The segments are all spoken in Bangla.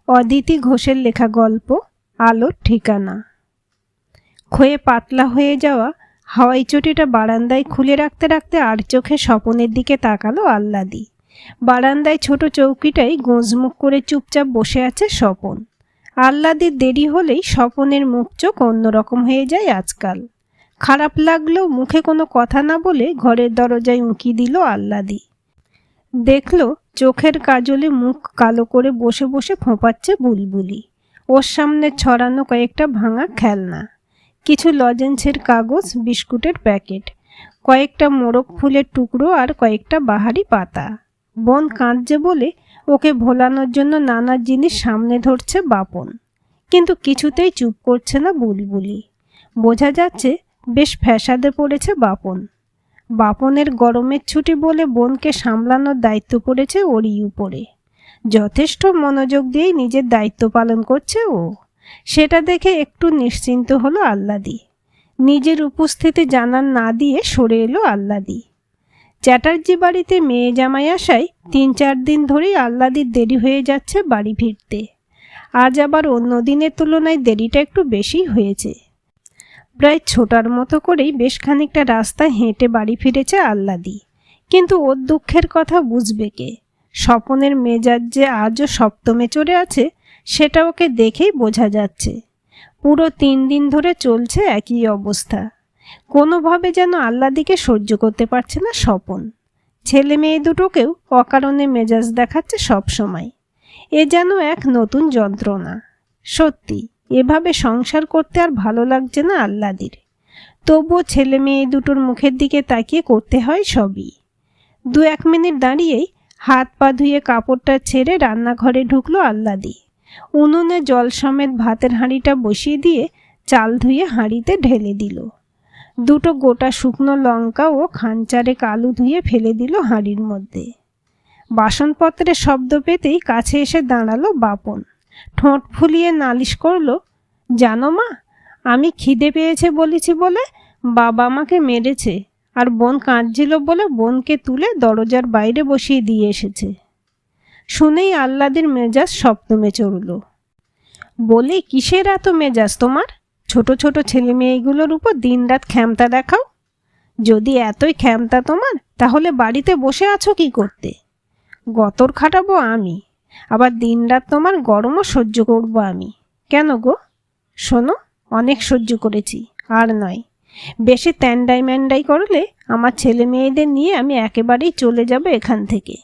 অদিতি ঘোষের লেখা গল্প আলোর ঠিকানা। ক্ষয়ে পাতলা হয়ে যাওয়া হাওয়াই চটিটা বারান্দায় খুলে রাখতে রাখতে আর চোখে স্বপনের দিকে তাকালো আহ্লাদি। বারান্দায় ছোট চৌকিটাই গোঁজমুখ করে চুপচাপ বসে আছে স্বপন। আহ্লাদির দেরি হলেই স্বপনের মুখ চোখ অন্যরকম হয়ে যায় আজকাল। খারাপ লাগলেও মুখে কোনো কথা না বলে ঘরের দরজায় উঁকি দিল আহ্লাদি। দেখল চোখের কাজলে মুখ কালো করে বসে বসে ফোঁপাচ্ছে বুলবুলি। ওর সামনে ছড়ানো কয়েকটা ভাঙা খেলনা, কিছু লজেন্সের কাগজ, বিস্কুটের প্যাকেট, কয়েকটা মোরগ ফুলের টুকরো আর কয়েকটা বাহারি পাতা। বোন কাঁদছে বলে ওকে ভোলানোর জন্য নানা জিনিস সামনে ধরছে বাপন, কিন্তু কিছুতেই চুপ করছে না বুলবুলি। বোঝা যাচ্ছে বেশ ফ্যাসাদে পড়েছে বাপন। বাপনের গরমের ছুটি বলে বোনকে সামলানোর দায়িত্ব পড়েছে ওরই উপরে। যথেষ্ট মনোযোগ দিয়েই নিজের দায়িত্ব পালন করছে ও। সেটা দেখে একটু নিশ্চিন্ত হলো আহ্লাদি। নিজের উপস্থিতি জানান না দিয়ে সরে এলো আহ্লাদি। চ্যাটার্জি বাড়িতে মেয়ে জামাই আসায় 3-4 দিন ধরেই আহ্লাদির দেরি হয়ে যাচ্ছে বাড়ি ফিরতে। আজ আবার অন্য দিনের তুলনায় দেরিটা একটু বেশি হয়েছে। প্রায় ছোটার মতো করেই বেশ খানিকটা রাস্তা হেঁটে বাড়ি ফিরেছে আহ্লাদি। কিন্তু ওর দুঃখের কথা বুঝবে কে? স্বপনের মেজাজ যে আজও সপ্তমে চড়ে আছে সেটা ওকে দেখেই বোঝা যাচ্ছে। পুরো 3 দিন ধরে চলছে একই অবস্থা। কোনোভাবে যেন আহ্লাদিকে সহ্য করতে পারছে না স্বপন। ছেলে মেয়ে দুটোকেও অকারণে মেজাজ দেখাচ্ছে সব সময়। এ যেন এক নতুন যন্ত্রণা। সত্যি এভাবে সংসার করতে আর ভালো লাগছে না আহ্লাদির। তবুও ছেলে মেয়ে দুটোর মুখের দিকে তাকিয়ে করতে হয় সবই। 2-1 মিনিট দাঁড়িয়েই হাত পা ধুয়ে কাপড়টা ছেড়ে রান্নাঘরে ঢুকলো আহ্লাদি। উনুনে জল সমেত ভাতের হাঁড়িটা বসিয়ে দিয়ে চাল ধুয়ে হাঁড়িতে ঢেলে দিল। 2টো গোটা শুকনো লঙ্কা ও খানচারেক আলু ধুয়ে ফেলে দিল হাঁড়ির মধ্যে। বাসনপত্রের শব্দ পেতেই কাছে এসে দাঁড়ালো বাপন। ঠোঁট ফুলিয়ে নালিশ করলো, জানো মা, আমি খিদে পেয়েছে বলেছি বলে বাবা আমাকে মেরেছে, আর বোন কাঁদছিল বলে বোনকে তুলে দরজার বাইরে বসিয়ে দিয়ে এসেছে। শুনেই আহ্লাদির মেজাজ সপ্তমে চড়ল। বলি, কিসের এত মেজাজ তোমার? ছোট ছোট ছেলে মেয়েগুলোর উপর দিনরাত ক্ষমতা দেখাও। যদি এতই ক্ষমতা তোমার, তাহলে বাড়িতে বসে আছো কি করতে? গতর খাটাবো আমি, আবার দিনরাত তোমার গরমও সহ্য করবো আমি। কেন গো? শোনো, অনেক সহ্য করেছি, আর নয়। বেশি ত্যান্ডাই ম্যান্ডাই করলে আমার ছেলে মেয়েদের নিয়ে আমি একেবারেই চলে যাব এখান থেকে।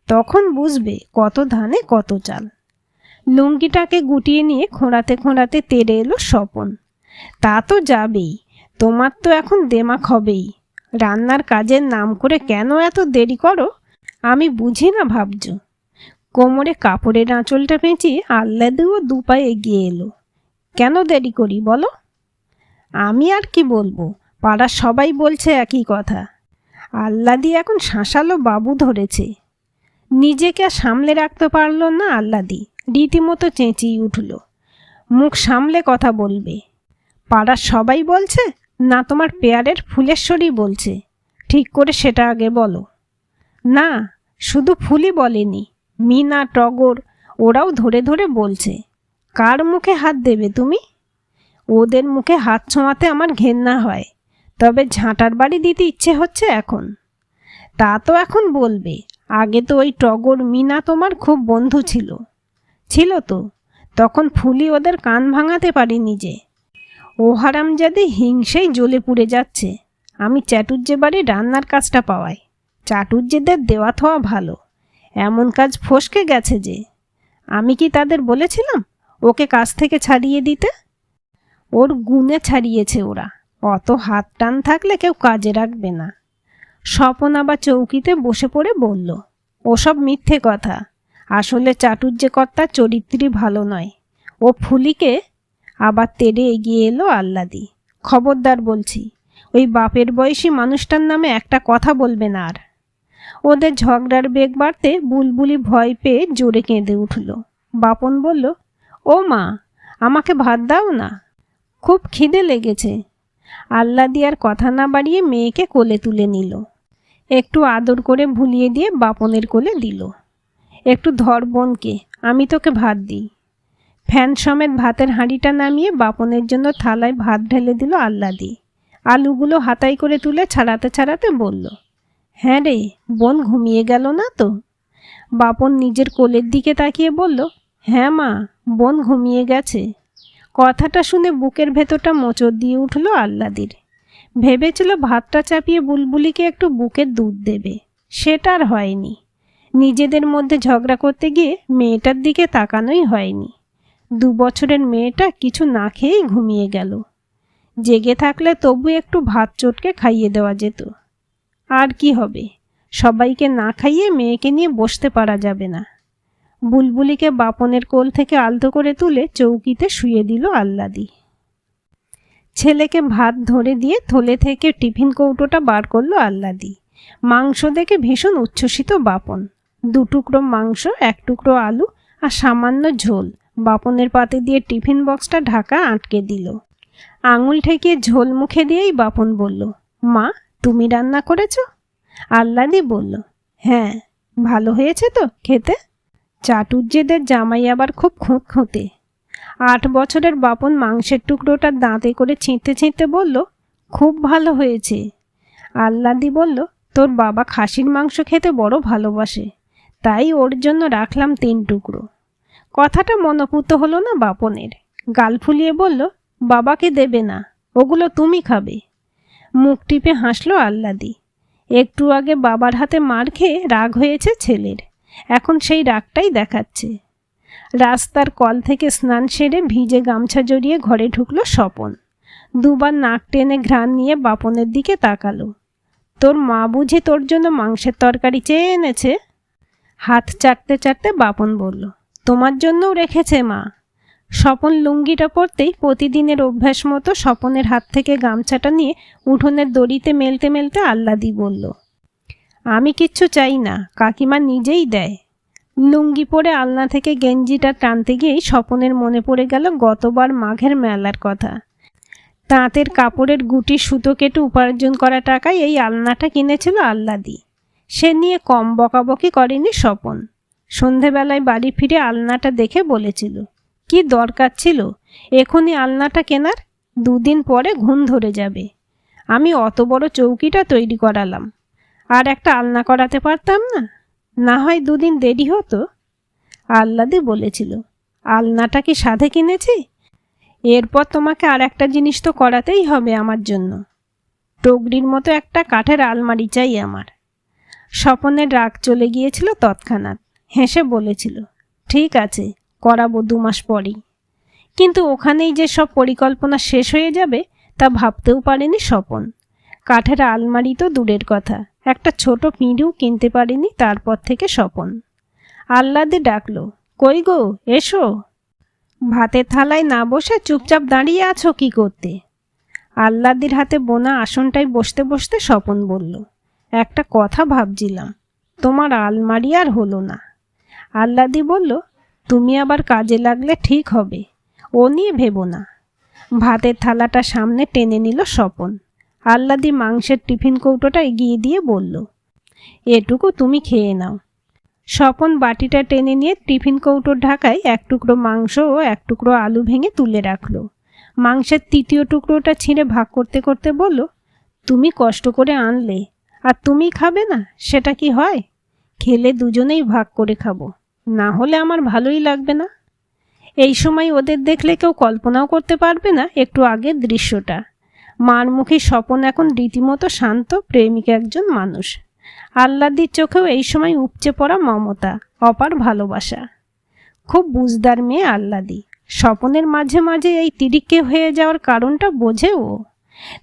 তখন বুঝবে কত ধানে কত চাল। লুঙ্গিটাকে গুটিয়ে নিয়ে খোঁড়াতে খোঁড়াতে তেড়ে এলো স্বপন। তা তো যাবেই, তোমার তো এখন দেমাক হবেই। রান্নার কাজের নাম করে কেন এত দেরি করো আমি বুঝি না ভাবছ। কোমরে কাপড়ের আঁচলটা পেঁচিয়ে আহ্লাদিও 2 পা এগিয়ে এলো। কেন দেরি করি বলো? আমি আর কি বলবো, পাড়ার সবাই বলছে একই কথা। আহ্লাদি এখন শাঁসালো বাবু ধরেছে। নিজেকে আর সামলে রাখতে পারল না আহ্লাদি, রীতিমতো চেঁচিয়ে উঠল, মুখ সামলে কথা বলবে। পাড়ার সবাই বলছে না তোমার পেয়ারের ফুলেশ্বরী বলছে? ঠিক করে সেটা আগে বলো। না, শুধু ফুলই বলেনি, মিনা, টগর ওরাও ধরে ধরে বলছে। কার মুখে হাত দেবে তুমি? ওদের মুখে হাত ছোঁয়াতে আমার ঘেন্না হয়, তবে ঝাঁটার বাড়ি দিতে ইচ্ছে হচ্ছে এখন। তা তো এখন বলবে, আগে তো ওই টগর মিনা তোমার খুব বন্ধু ছিল। ছিল তো, তখন ফুলি ওদের কান ভাঙাতে পারিনি যে। ও হারামজাদি হিংসেই জ্বলে পুড়ে যাচ্ছে আমি চ্যাটুর্যে বাড়ি রান্নার কাজটা পাওয়াই। চাটুর্যেদের দেওয়া থোয়া ভালো, এমন কাজ ফসকে গেছে যে। আমি কি তাদের বলেছিলাম ওকে কাজ থেকে ছাড়িয়ে দিতে? ওর গুণে ছাড়িয়েছে ওরা। অত হাত টান থাকলে কেউ কাজে রাখবে না। স্বপন আবার চৌকিতে বসে পড়ে বলল, ওসব মিথ্যে কথা। আসলে চাটুর্যে কর্তার চরিত্রই ভালো নয়। ও ফুলিকে। আবার তেড়ে এগিয়ে এলো আহ্লাদি। খবরদার বলছি, ওই বাপের বয়সী মানুষটার নামে একটা কথা বলবে না আর। ওদের ঝগড়ার বেগ বাড়তে বুলবুলি ভয় পেয়ে জোরে কেঁদে উঠল। বাপন বলল, ও মা, আমাকে ভাত দাও না, খুব খিদে লেগেছে। আহ্লাদি আর কথা না বাড়িয়ে মেয়েকে কোলে তুলে নিল। একটু আদর করে ভুলিয়ে দিয়ে বাপনের কোলে দিল। একটু ধর বোনকে, আমি তোকে ভাত দিই। ফ্যান সমেত ভাতের হাঁড়িটা নামিয়ে বাপনের জন্য থালায় ভাত ঢেলে দিল আহ্লাদি। আলুগুলো হাতায় করে তুলে ছাড়াতে ছাড়াতে বলল, হ্যাঁ রে, বোন ঘুমিয়ে গেল না তো? বাপন নিজের কোলের দিকে তাকিয়ে বলল, হ্যাঁ মা, বোন ঘুমিয়ে গেছে। কথাটা শুনে বুকের ভেতরটা মোচড় দিয়ে উঠল আহ্লাদির। ভেবেছিল ভাতটা চাপিয়ে বুলবুলিকে একটু বুকের দুধ দেবে, সেটা আর হয়নি। নিজেদের মধ্যে ঝগড়া করতে গিয়ে মেয়েটার দিকে তাকানোই হয়নি। 2 বছরের মেয়েটা কিছু না খেয়েই ঘুমিয়ে গেল। জেগে থাকলে তবু একটু ভাত চটকে খাইয়ে দেওয়া যেত। আর কি হবে, সবাইকে না খাইয়ে মেয়েকে নিয়ে বসতে পারা যাবে না। বুলবুলিকে বাপনের কোল থেকে আলতো করে তুলে চৌকিতে শুয়ে দিল আহ্লাদি। ছেলেকে ভাত ধরে দিয়ে থলে থেকে টিফিন কৌটোটা বার করলো আহ্লাদি। মাংস দেখে ভীষণ উচ্ছ্বসিত বাপন। 2 টুকরো মাংস, 1 টুকরো আলু আর সামান্য ঝোল বাপনের পাতে দিয়ে টিফিন বক্সটা ঢাকা আটকে দিল। আঙুল ঠেকিয়ে ঝোল মুখে দিয়েই বাপন বলল, মা, তুমি রান্না করেছ? আহ্লাদি বলল, হ্যাঁ। ভালো হয়েছে তো খেতে? চাটুজ্জেদের জামাই আবার খুব খুঁতখুঁতে। 8 বছরের বাপন মাংসের টুকরোটা দাঁতে করে ছিঁড়তে ছিঁড়তে বলল, খুব ভালো হয়েছে। আহ্লাদি বলল, তোর বাবা খাসির মাংস খেতে বড় ভালোবাসে, তাই ওর জন্য রাখলাম 3 টুকরো। কথাটা মনপুত হলো না বাপনের। গাল ফুলিয়ে বলল, বাবাকে দেবে না, ওগুলো তুমি খাবে। মুখ টিপে হাসলো আহ্লাদি। একটু আগে বাবার হাতে মার খেয়ে রাগ হয়েছে ছেলের, এখন সেই রাগটাই দেখাচ্ছে। রাস্তার কল থেকে স্নান সেরে ভিজে গামছা জড়িয়ে ঘরে ঢুকলো স্বপন। 2 বার নাক টেনে ঘ্রাণ নিয়ে বাপনের দিকে তাকালো। তোর মা বুঝি তোর জন্য মাংসের তরকারি চেয়ে এনেছে? হাত চাটতে চাটতে বাপন বলল, তোমার জন্যও রেখেছে মা। স্বপন লুঙ্গিটা পরতেই প্রতিদিনের অভ্যাস মতো স্বপনের হাত থেকে গামছাটা নিয়ে উঠোনের দড়িতে মেলতে মেলতে আহ্লাদি বলল, আমি কিচ্ছু চাই না, কাকিমা নিজেই দেয়। লুঙ্গি পরে আলনা থেকে গেঞ্জিটা টানতে গিয়েই স্বপনের মনে পড়ে গেল গতবার মাঘের মেলার কথা। তাঁতের কাপড়ের গুটি সুতো কেটে উপার্জন করা টাকায় এই আলনাটা কিনেছিল আহ্লাদি। সে নিয়ে কম বকাবকি করেনি স্বপন। সন্ধেবেলায় বাড়ি ফিরে আলনাটা দেখে বলেছিল, কি দরকার ছিল এখনই আলনাটা কেনার? 2 দিন পরে ঘুম ধরে যাবে। আমি অত বড় চৌকিটা তৈরি করালাম, আর একটা আলনা করাতে পারতাম না? না হয় 2 দিন দেরি হতো। আহ্লাদি বলেছিল, আলনাটা কি সাধে কিনেছি? এরপর তোমাকে আর একটা জিনিস তো করাতেই হবে আমার জন্য। টগরির মতো একটা কাঠের আলমারি চাই আমার। স্বপনের রাগ চলে গিয়েছিল তৎক্ষণাৎ। হেসে বলেছিল, ঠিক আছে, করাবো 2 মাস পরেই। কিন্তু ওখানেই যে সব পরিকল্পনা শেষ হয়ে যাবে তা ভাবতেও পারেনি স্বপন। কাঠের আলমারি তো দূরের কথা, একটা ছোট পিঁড়িও কিনতে পারেনি তারপর থেকে স্বপন। আহ্লাদি ডাকলো, কই গো, এসো। ভাতের থালায় না বসে চুপচাপ দাঁড়িয়ে আছো কি করতে? আহ্লাদির হাতে বোনা আসনটায় বসতে বসতে স্বপন বলল, একটা কথা ভাবছিলাম, তোমার আলমারি আর হলো না। আহ্লাদি বলল, তুমি আবার কাজে লাগলে ঠিক হবে, ও নিয়ে ভেবো না। ভাতের থালাটা সামনে টেনে নিল স্বপন। আহ্লাদি মাংসের টিফিন কৌটোটা এগিয়ে দিয়ে বলল, এটুকু তুমি খেয়ে নাও। স্বপন বাটিটা টেনে নিয়ে টিফিন কৌটোর ঢাকায় 1 টুকরো মাংস ও 1 টুকরো আলু ভেঙে তুলে রাখলো। মাংসের 3য় টুকরোটা ছিঁড়ে ভাগ করতে করতে বলল, তুমি কষ্ট করে আনলে, আর তুমি খাবে না সেটা কি হয়? খেলে দুজনেই ভাগ করে খাবো, না হলে আমার ভালোই লাগবে না। এই সময় ওদের দেখলে কেউ কল্পনাও করতে পারবে না একটু আগের দৃশ্যটা। মার মুখে স্বপন এখন রীতিমতো শান্ত প্রেমিক একজন মানুষ। আহ্লাদির চোখেও এই সময় উপচে পড়া মমতা, অপার ভালোবাসা। খুব বুঝদার মেয়ে আহ্লাদি। স্বপনের মাঝে মাঝে এই তিরিক্কে হয়ে যাওয়ার কারণটা বোঝে ও,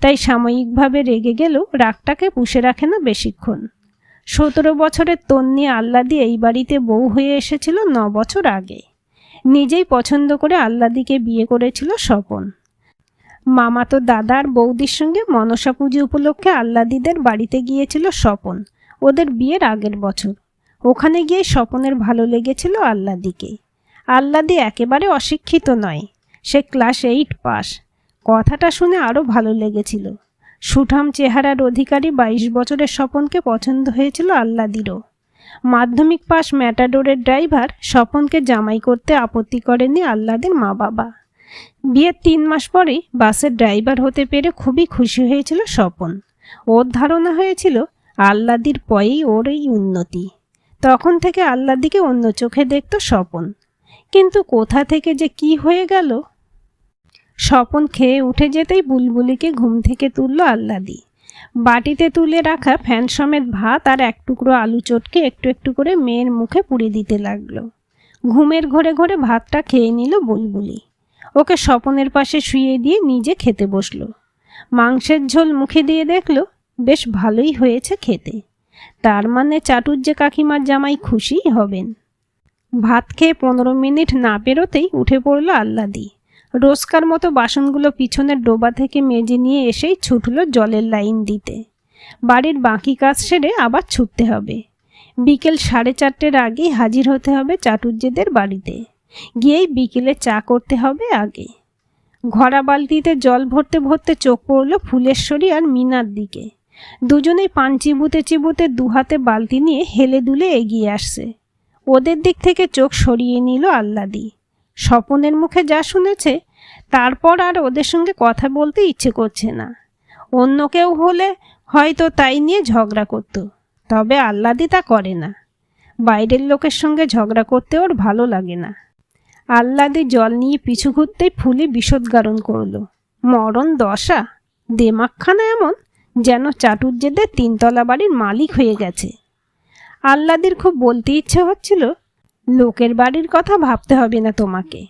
তাই সাময়িকভাবে রেগে গেলেও রাগটাকে পুষে রাখে না বেশিক্ষণ। 17 বছরের তন্নি আহ্লাদি এই বাড়িতে বউ হয়ে এসেছিল 9 বছর আগে। নিজেই পছন্দ করে আহ্লাদিকে বিয়ে করেছিল স্বপন। মামাতো দাদা আর বৌদির সঙ্গে মনসা পুজো উপলক্ষে আহ্লাদিদের বাড়িতে গিয়েছিল স্বপন ওদের বিয়ের আগের বছর। ওখানে গিয়ে স্বপনের ভালো লেগেছিল আহ্লাদিকে। আহ্লাদি একেবারে অশিক্ষিত নয়, সে ক্লাস 8 পাস। কথাটা শুনে আরও ভালো লেগেছিল। সুঠাম চেহারার অধিকারী 22 বছরের স্বপনকে পছন্দ হয়েছিল আহ্লাদিরও। মাধ্যমিক পাশ ম্যাটাডোরের ড্রাইভার স্বপনকে জামাই করতে আপত্তি করেনি আহ্লাদের মা বাবা। বিয়ের 3 মাস পরেই বাসের ড্রাইভার হতে পেরে খুবই খুশি হয়েছিল স্বপন। ওর ধারণা হয়েছিল আহ্লাদির পরেই ওর এই উন্নতি। তখন থেকে আহ্লাদিকে অন্য চোখে দেখত স্বপন। কিন্তু কোথা থেকে যে কি হয়ে গেল। স্বপন খেয়ে উঠে যেতেই বুলবুলিকে ঘুম থেকে তুলল আহ্লাদি। বাটিতে তুলে রাখা ফ্যান সমেত ভাত আর এক টুকরো আলু চটকে একটু একটু করে মেয়ের মুখে পুড়ে দিতে লাগলো। ঘুমের ঘরে ঘরে ভাতটা খেয়ে নিল বুলবুলি। ওকে স্বপনের পাশে শুইয়ে দিয়ে নিজে খেতে বসল। মাংসের ঝোল মুখে দিয়ে দেখল বেশ ভালোই হয়েছে খেতে। তার মানে চাটুজ্জে কাকিমার জামাই খুশিই হবেন। ভাত খেয়ে 15 মিনিট না পেরোতেই উঠে পড়ল আহ্লাদি। রোজকার মতো বাসনগুলো পিছনের ডোবা থেকে মেজে নিয়ে এসেই ছুটল জলের লাইন দিতে। বাড়ির বাকি কাজ সেরে আবার ছুটতে হবে। বিকেল 4:30-এর আগেই হাজির হতে হবে চাটুজ্জেদের বাড়িতে। গিয়েই বিকেলে চা করতে হবে আগে। ঘড়া বালতিতে জল ভরতে ভরতে চোখ পড়ল ফুলেশ্বরী আর মিনার দিকে। দুজনেই পান চিবুতে চিবুতে দুহাতে বালতি নিয়ে হেলে দুলে এগিয়ে আসছে। ওদের দিক থেকে চোখ সরিয়ে নিল আহ্লাদি। স্বপনের মুখে যা শুনেছে তারপর আর ওদের সঙ্গে কথা বলতে ইচ্ছে করছে না। অন্য কেউ হলে হয়তো তাই নিয়ে ঝগড়া করত, তবে আহ্লাদি তা করে না। বাইরের লোকের সঙ্গে ঝগড়া করতে ওর ভালো লাগে না। আহ্লাদি জল নিয়ে পিছু ঘুরতেই ফুলি বিষোদ্গারণ করল। মরণ দশা, দেমাকখানা এমন যেন চাটুজ্জেদের 3তলা বাড়ির মালিক হয়ে গেছে। আহ্লাদির খুব বলতে ইচ্ছে হচ্ছিল, লোকের বাড়ির কথা ভাবতে হবে না তোমাকে।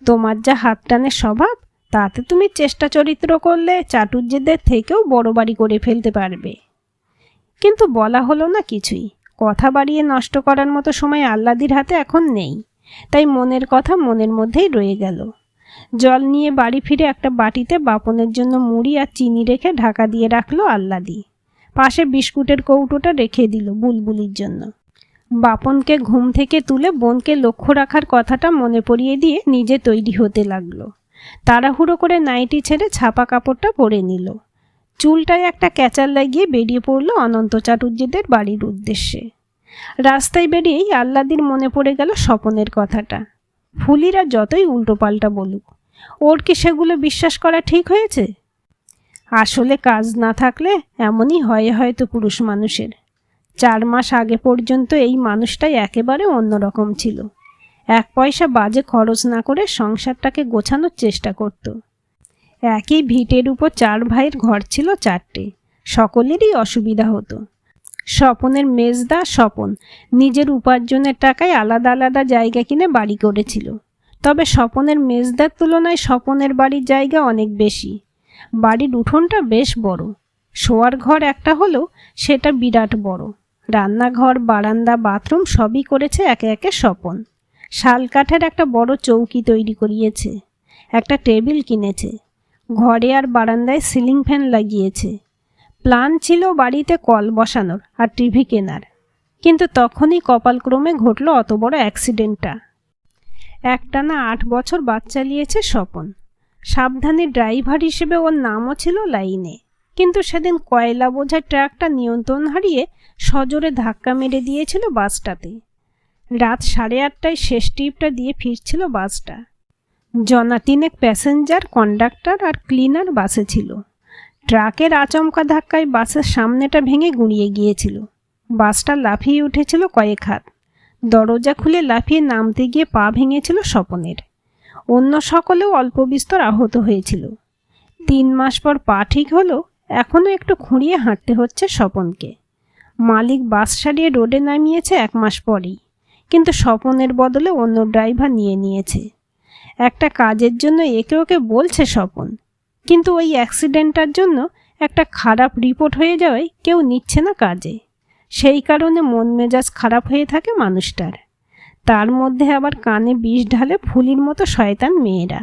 তোমার যা হাত টানের স্বভাব, তাতে তুমি চেষ্টা চরিত্র করলে চাটুজ্জেদের থেকেও বড় বাড়ি করে ফেলতে পারবে। কিন্তু বলা হলো না কিছুই। কথা বাড়িয়ে নষ্ট করার মতো সময় আহ্লাদির হাতে এখন নেই। তাই মনের কথা মনের মধ্যেই রয়ে গেল। জল নিয়ে বাড়ি ফিরে একটা বাটিতে বাপনের জন্য মুড়ি আর চিনি রেখে ঢাকা দিয়ে রাখলো আহ্লাদি। পাশে বিস্কুটের কৌটোটা রেখে দিল বুলবুলির জন্য। বাপনকে ঘুম থেকে তুলে বোনকে লক্ষ্য রাখার কথাটা মনে পড়িয়ে দিয়ে নিজে তৈরি হতে লাগলো। তাড়াহুড়ো করে নাইটি ছেড়ে ছাপা কাপড়টা পরে নিল। চুলটায় একটা ক্যাচার লাগিয়ে বেরিয়ে পড়ল অনন্ত চাটুজ্জেদের বাড়ির উদ্দেশ্যে। রাস্তায় বেরিয়েই আহ্লাদির মনে পড়ে গেল স্বপনের কথাটা। ফুলিরা যতই উল্টোপাল্টা বলুক, ওর কি সেগুলো বিশ্বাস করা ঠিক হয়েছে? আসলে কাজ না থাকলে এমনই হয় হয়তো পুরুষ মানুষের। 4 মাস আগে পর্যন্ত এই মানুষটাই একেবারে অন্যরকম ছিল। 1 পয়সা বাজে খরচ না করে সংসারটাকে গোছানোর চেষ্টা করত। একই ভিটের উপর 4 ভাইয়ের ঘর ছিল 4টে। সকলেরই অসুবিধা হতো। স্বপনের মেজদা স্বপন নিজের উপার্জনের টাকায় আলাদা আলাদা জায়গা কিনে বাড়ি করেছিল। তবে স্বপনের মেজদার তুলনায় স্বপনের বাড়ির জায়গা অনেক বেশি। বাড়ির উঠোনটা বেশ বড়। শোয়ার ঘর একটা হলেও সেটা বিরাট বড়। রান্নাঘর, বারান্দা, বাথরুম সবই করেছে একে একে স্বপন। শাল কাঠের একটা বড় চৌকি তৈরি করিয়েছে। একটা টেবিল কিনেছে। ঘরে আর বারান্দায় সিলিং ফ্যান লাগিয়েছে। প্ল্যান ছিল বাড়িতে কল বসানোর আর টিভি কেনার। কিন্তু তখনই কপালক্রমে ঘটল অত বড় অ্যাক্সিডেন্টটা। একটানা 8 বছর বাস চালিয়েছে স্বপন। সাবধানী ড্রাইভার হিসেবে ওর নামও ছিল লাইনে। কিন্তু সেদিন কয়লা বোঝাই ট্রাকটা নিয়ন্ত্রণ হারিয়ে সজোরে ধাক্কা মেরে দিয়েছিল বাসটাতে। রাত 8:30টায় শেষ টিপটা দিয়ে ফিরছিল বাসটা। 3 প্যাসেঞ্জার, কন্ডাক্টর আর ক্লিনার বাসে ছিল। ট্রাকের আচমকা ধাক্কায় বাসের সামনেটা ভেঙে গুঁড়িয়ে গিয়েছিল। বাসটা লাফিয়ে উঠেছিল কয়েক হাত। দরজা খুলে লাফিয়ে নামতে গিয়ে পা ভেঙেছিল স্বপনের। অন্য সকলেও অল্প বিস্তর আহত হয়েছিল। 3 মাস পর পা ঠিক হলো, এখনও একটু খুঁড়িয়ে হাঁটতে হচ্ছে স্বপনকে। মালিক বাস সারিয়ে রোডে নামিয়েছে 1 মাস পরেই, কিন্তু স্বপনের বদলে অন্য ড্রাইভার নিয়েছে। একটা কাজের জন্য একে ওকে বলছে স্বপন, কিন্তু ওই অ্যাক্সিডেন্টটার জন্য একটা খারাপ রিপোর্ট হয়ে যাওয়ায় কেউ নিচ্ছে না কাজে। সেই কারণে মন মেজাজ খারাপ হয়ে থাকে মানুষটার। তার মধ্যে আবার কানে বিষ ঢালে ফুলির মতো শয়তান মেয়েরা।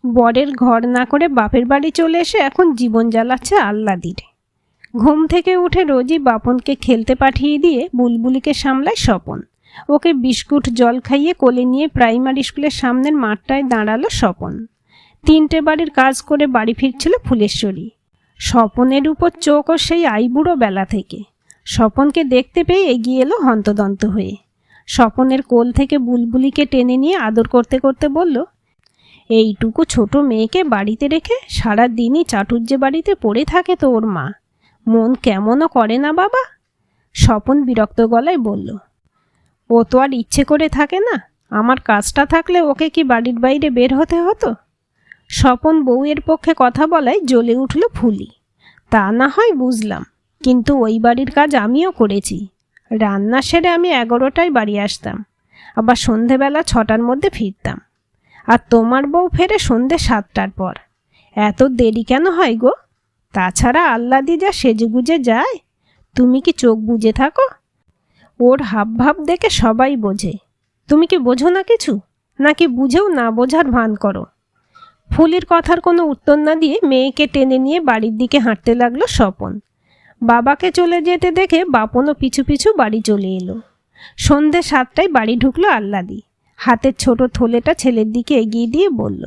বরের ঘর না করে বাপের বাড়ি চলে এসে এখন জীবন জ্বালাচ্ছে আহ্লাদির। ঘুম থেকে উঠে রোজই বাপনকে খেলতে পাঠিয়ে দিয়ে বুলবুলিকে সামলায় স্বপন। ওকে বিস্কুট জল খাইয়ে কোলে নিয়ে প্রাইমারি স্কুলের সামনের মাঠটায় দাঁড়ালো স্বপন। 3টে বাড়ির কাজ করে বাড়ি ফিরছিল ফুলেশ্বরী। স্বপনের উপর চোখ ও সেই আইবুড়ো বেলা থেকে। স্বপনকে দেখতে পেয়ে এগিয়ে এলো হন্তদন্ত হয়ে। স্বপনের কোল থেকে বুলবুলিকে টেনে নিয়ে আদর করতে করতে বলল, এইটুকু ছোট মেয়েকে বাড়িতে রেখে সারা দিনই চাটুর্যে বাড়িতে পড়ে থাকে তো ওর মা, মন কেমনও করে না বাবা? স্বপন বিরক্ত গলায় বলল, ও তো আর ইচ্ছে করে থাকে না, আমার কাজটা থাকলে ওকে কি বাড়ির বাইরে বের হতে হতো? স্বপন বউয়ের পক্ষে কথা বলায় জ্বলে উঠল ফুলি। তা না হয় বুঝলাম, কিন্তু ওই বাড়ির কাজ আমিও করেছি। রান্না সেরে আমি 11টায় বাড়ি আসতাম, আবার সন্ধেবেলা 6টার মধ্যে ফিরতাম। আর তোমার বউ ফেরে সন্ধে 7টার পর। এত দেরি কেন হয় গো? তাছাড়া আহ্লাদি যা সেজেগুজে যায়, তুমি কি চোখ বুজে থাকো? ওর হাবভাব দেখে সবাই বোঝে। তুমি কি বোঝো না কিছু, নাকি বুঝেও না বোঝার ভান করো? ফুলির কথার কোনো উত্তর না দিয়ে মেয়েকে টেনে নিয়ে বাড়ির দিকে হাঁটতে লাগলো স্বপন। বাবাকে চলে যেতে দেখে বাপনও পিছু পিছু বাড়ি চলে এলো। সন্ধে 7টায় বাড়ি ঢুকলো আহ্লাদি। হাতের ছোট থলেটা ছেলের দিকে এগিয়ে দিয়ে বলল,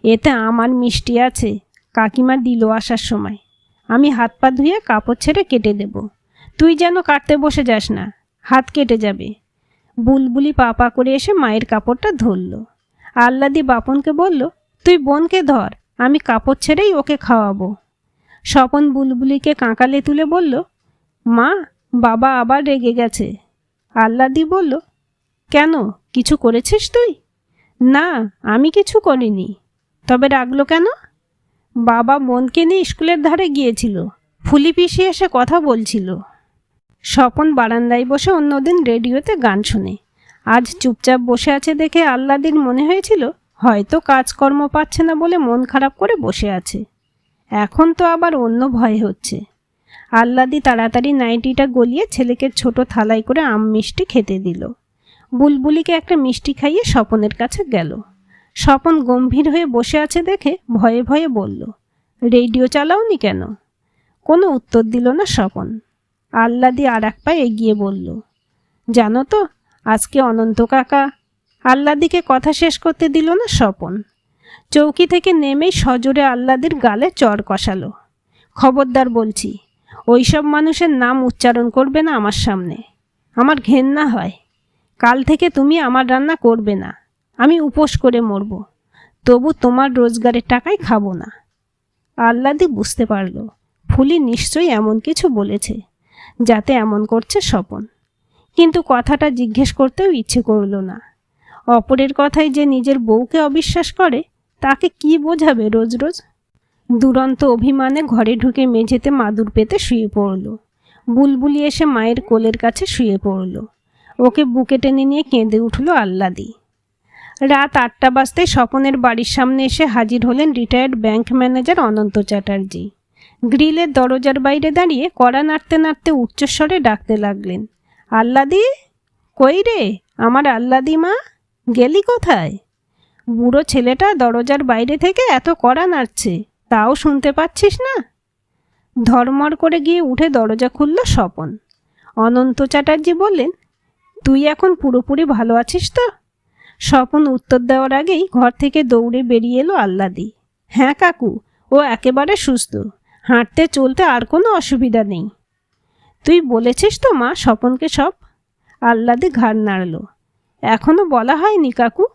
এতে আমার মিষ্টি আছে, কাকিমা দিল আসার সময়। আমি হাত পা ধুয়ে কাপড় ছেড়ে কেটে দেব, তুই যেন কাটতে বসে যাস না, হাত কেটে যাবে। বুলবুলি পা পা করে এসে মায়ের কাপড়টা ধরল। আহ্লাদি বাপনকে বলল, তুই বোনকে ধর, আমি কাপড় ছেড়েই ওকে খাওয়াবো। স্বপন বুলবুলিকে কাঁকালে তুলে বলল, মা, বাবা আবার রেগে গেছে। আহ্লাদি বলল, কেন, কিছু করেছিস তুই? না, আমি কিছু করিনি। তবে রাগলো কেন? বাবা বোনকে নিয়ে স্কুলের ধারে গিয়েছিল, ফুলি পিসি এসে কথা বলছিল। স্বপন বারান্দায় বসে অন্যদিন রেডিওতে গান শুনে। আজ চুপচাপ বসে আছে দেখে আহ্লাদির মনে হয়েছিল হয়তো কাজকর্ম পাচ্ছে না বলে মন খারাপ করে বসে আছে। এখন তো আবার অন্য ভয় হচ্ছে। আহ্লাদি তাড়াতাড়ি নাইটিটা গলিয়ে ছেলেকে ছোট থালায় করে আম মিষ্টি খেতে দিল। বুলবুলিকে একটা মিষ্টি খাইয়ে স্বপনের কাছে গেল। স্বপন গম্ভীর হয়ে বসে আছে দেখে ভয়ে ভয়ে বলল, রেডিও চালাওনি কেন? কোনো উত্তর দিল না স্বপন। আহ্লাদি আর এক পা এগিয়ে বলল, জানো তো, আজকে অনন্ত কাকা। আহ্লাদিকে কথা শেষ করতে দিল না স্বপন। চৌকি থেকে নেমেই সজোরে আহ্লাদির গালে চড় কষালো। খবরদার বলছি, ওইসব মানুষের নাম উচ্চারণ করবে না আমার সামনে, আমার ঘেন্না হয়। কাল থেকে তুমি আমার রান্না করবে না, আমি উপোস করে মরব, তবু তোমার রোজগারের টাকায় খাবো না। আহ্লাদি বুঝতে পারল ফুলি নিশ্চয়ই এমন কিছু বলেছে যাতে এমন করছে স্বপন, কিন্তু কথাটা জিজ্ঞেস করতেও ইচ্ছে করল না। অপরের কথায় যে নিজের বউকে অবিশ্বাস করে, তাকে কি বোঝাবে রোজ রোজ? দুরন্ত অভিমানে ঘরে ঢুকে মেঝেতে মাদুর পেতে শুয়ে পড়ল। বুলবুলি এসে মায়ের কোলের কাছে শুয়ে পড়ল। ওকে বুকে টেনে নিয়ে কেঁদে উঠল আহ্লাদি। রাত 8টা বাজতে স্বপনের বাড়ির সামনে এসে হাজির হলেন রিটায়ার্ড ব্যাংক ম্যানেজার অনন্ত চ্যাটার্জি। গ্রিলের দরজার বাইরে দাঁড়িয়ে কড়া নাড়তে নাড়তে উচ্চস্বরে ডাকতে লাগলেন, আহ্লাদি, কই রে আমার আহ্লাদি মা, গেলি কোথায়? বুড়ো ছেলেটা দরজার বাইরে থেকে এত কড়া নাড়ছে, তাও শুনতে পাচ্ছিস না? ধর্মর করে গিয়ে উঠে দরজা খুলল স্বপন। অনন্ত চ্যাটার্জি বললেন, তুই এখন পুরোপুরি ভালো আছিস তো? স্বপন উত্তর দেওয়ার আগেই ঘর থেকে দৌড়ে বেরিয়ে এলো আহ্লাদি। হ্যাঁ কাকু, ও একেবারে সুস্থ, হাঁটতে চলতে আর কোনো অসুবিধা নেই। তুই বলেছিস তো মা স্বপনকে সব? আহ্লাদি ঘাড় নাড়ল। এখনো বলা হয়নি কাকু,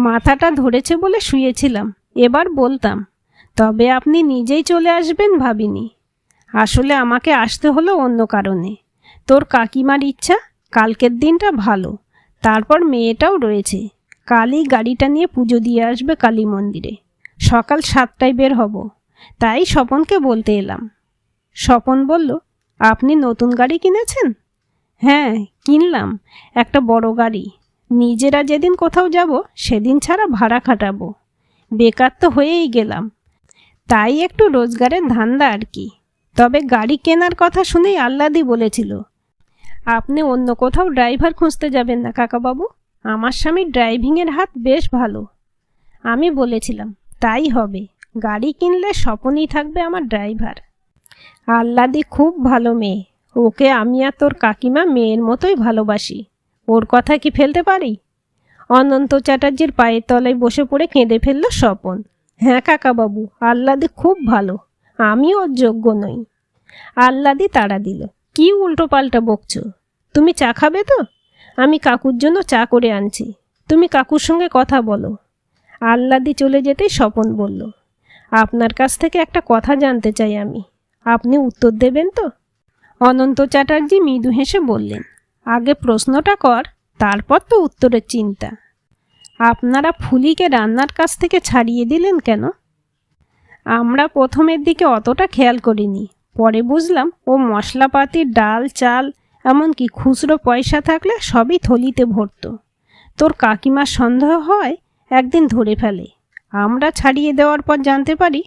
মাথাটা ধরেছে বলে শুয়েছিলাম, এবার বলতাম, তবে আপনি নিজেই চলে আসবেন ভাবিনি। আসলে আমাকে আসতে হলো অন্য কারণে। তোর কাকিমার ইচ্ছা কালকের দিনটা ভালো, তারপর মেয়েটাও রয়েছে। কালই গাড়িটা নিয়ে পুজো দিয়ে আসবে কালী মন্দিরে, সকাল 7টায় বের হব, তাই স্বপনকে বলতে এলাম। স্বপন বলল, আপনি নতুন গাড়ি কিনেছেন? হ্যাঁ কিনলাম, একটা বড় গাড়ি। নিজেরা যেদিন কোথাও যাব সেদিন ছাড়া ভাড়া খাটাবো। বেকার তো হয়েই গেলাম, তাই একটু রোজগারের ধান্দা আর কি। তবে গাড়ি কেনার কথা শুনেই আহ্লাদি বলেছিল, আপনি অন্য কোথাও ড্রাইভার খুঁজতে যাবেন না কাকাবাবু, আমার স্বামীর ড্রাইভিংয়ের হাত বেশ ভালো। আমি বলেছিলাম, তাই হবে, গাড়ি কিনলে স্বপনই থাকবে আমার ড্রাইভার। আহ্লাদি খুব ভালো মেয়ে, ওকে আমি আর তোর কাকিমা মেয়ের মতোই ভালোবাসি, ওর কথা কি ফেলতে পারি? অনন্ত চ্যাটার্জির পায়ের তলায় বসে পড়ে কেঁদে ফেলল স্বপন। হ্যাঁ কাকাবাবু, আহ্লাদি খুব ভালো, আমি ওর যোগ্য নই। আহ্লাদি তাড়া দিল, কি উল্টো পাল্টা বকছো? তুমি চা খাবে তো? আমি কাকুর জন্য চা করে আনছি, তুমি কাকুর সঙ্গে কথা বলো। আহ্লাদি চলে যেতেই স্বপন বলল, আপনার কাছ থেকে একটা কথা জানতে চাই আমি, আপনি উত্তর দেবেন তো? অনন্ত চ্যাটার্জি মৃদু হেসে বললেন, আগে প্রশ্নটা কর, তারপর তো উত্তরের চিন্তা। আপনারা ফুলিকে রান্নার কাছ থেকে ছাড়িয়ে দিলেন কেন? আমরা প্রথমের দিকে অতটা খেয়াল করিনি, পরে বুঝলাম ও মশলাপাতি, ডাল, চাল, এমনকি খুচরো পয়সা থাকলে সবই থলিতে ভরত। তোর কাকিমার সন্দেহ হয় একদিন ধরে ফেলে। আমরা ছাড়িয়ে দেওয়ার পর জানতে পারি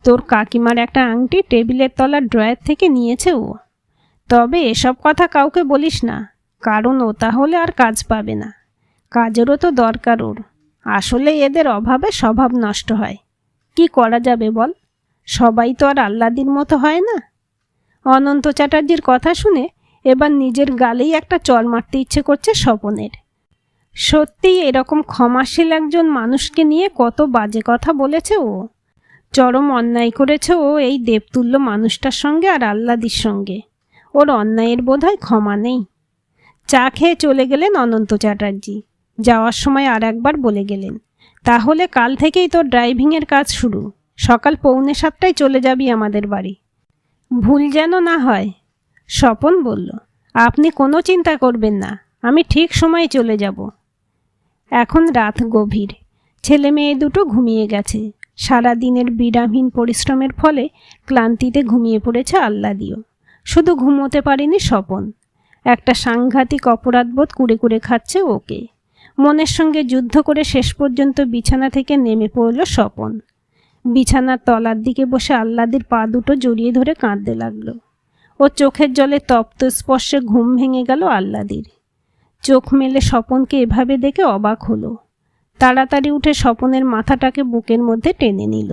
তোর কাকিমার একটা আংটি টেবিলের তলার ড্রয়ার থেকে নিয়েছে ও। তবে এসব কথা কাউকে বলিস না, কারণ ও তাহলে আর কাজ পাবে না। কাজেরও তো দরকার ওর। আসলে এদের অভাবে স্বভাব নষ্ট হয়। কি করা যাবে বল? সবাই তো আর আহ্লাদির মতো হয় না। অনন্ত চ্যাটার্জির কথা শুনে এবার নিজের গালেই একটা চড় মারতে ইচ্ছে করছে স্বপনের। সত্যিই এরকম ক্ষমাশীল একজন মানুষকে নিয়ে কত বাজে কথা বলেছে ও। চরম অন্যায় করেছে ও এই দেবতুল্য মানুষটার সঙ্গে আর আহ্লাদির সঙ্গে। ওর অন্যায়ের বোধহয় ক্ষমা নেই। চা খেয়ে চলে গেলেন অনন্ত চ্যাটার্জি। যাওয়ার সময় আর একবার বলে গেলেন, তাহলে কাল থেকেই তোর ড্রাইভিংয়ের কাজ শুরু। সকাল 6:45টায় চলে যাবি আমাদের বাড়ি। ভুল যেন না হয়। স্বপন বলল, আপনি কোনো চিন্তা করবেন না, আমি ঠিক সময়ে চলে যাব। এখন রাত গভীর। ছেলে মেয়ে দুটো ঘুমিয়ে গেছে। সারা দিনের বিরামহীন পরিশ্রমের ফলে ক্লান্তিতে ঘুমিয়ে পড়েছে আহ্লাদিও। শুধু ঘুমোতে পারেনি স্বপন। একটা সাংঘাতিক অপরাধবোধ কুড়ে কুড়ে খাচ্ছে ওকে। মনের সঙ্গে যুদ্ধ করে শেষ পর্যন্ত বিছানা থেকে নেমে পড়ল স্বপন। বিছানার তলার দিকে বসে আহ্লাদির পা দুটো জড়িয়ে ধরে কাঁদতে লাগলো। ও চোখের জলে তপ্ত স্পর্শে ঘুম ভেঙে গেল আহ্লাদির। চোখ মেলে স্বপনকে এভাবে দেখে অবাক হলো। তাড়াতাড়ি উঠে স্বপনের মাথাটাকে বুকের মধ্যে টেনে নিল।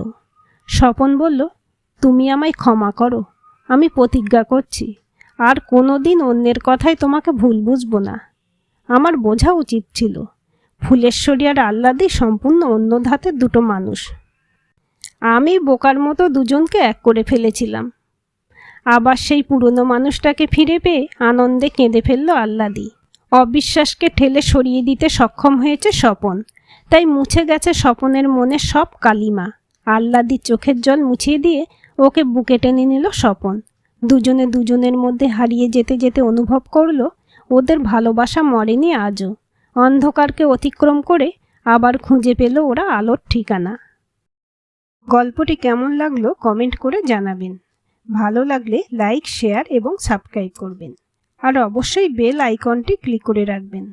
স্বপন বলল, তুমি আমায় ক্ষমা করো। আমি প্রতিজ্ঞা করছি আর কোনো দিন অন্যের কথায় তোমাকে ভুল বুঝবো না। আমার বোঝা উচিত ছিল ফুলেশ্বরী আর আহ্লাদি সম্পূর্ণ অন্য ধাতের দুটো মানুষ। আমি বোকার মতো দুজনকে এক করে ফেলেছিলাম। আবার সেই পুরনো মানুষটাকে ফিরে পেয়ে আনন্দে কেঁদে ফেলল আহ্লাদি। অবিশ্বাসকে ঠেলে সরিয়ে দিতে সক্ষম হয়েছে স্বপন। তাই মুছে গেছে স্বপনের মনে সব কালিমা। আহ্লাদির চোখের জল মুছিয়ে দিয়ে ওকে বুকে টেনে নিল স্বপন। দুজনে দুজনের মধ্যে হারিয়ে যেতে যেতে অনুভব করল ওদের ভালোবাসা মরেনি আজও। অন্ধকারকে অতিক্রম করে আবার খুঁজে পেল ওরা আলোর ঠিকানা। গল্পটি কেমন লাগলো কমেন্ট করে জানাবেন। ভালো লাগলে লাইক, শেয়ার এবং সাবস্ক্রাইব করবেন। আর অবশ্যই বেল আইকনটি ক্লিক করে রাখবেন।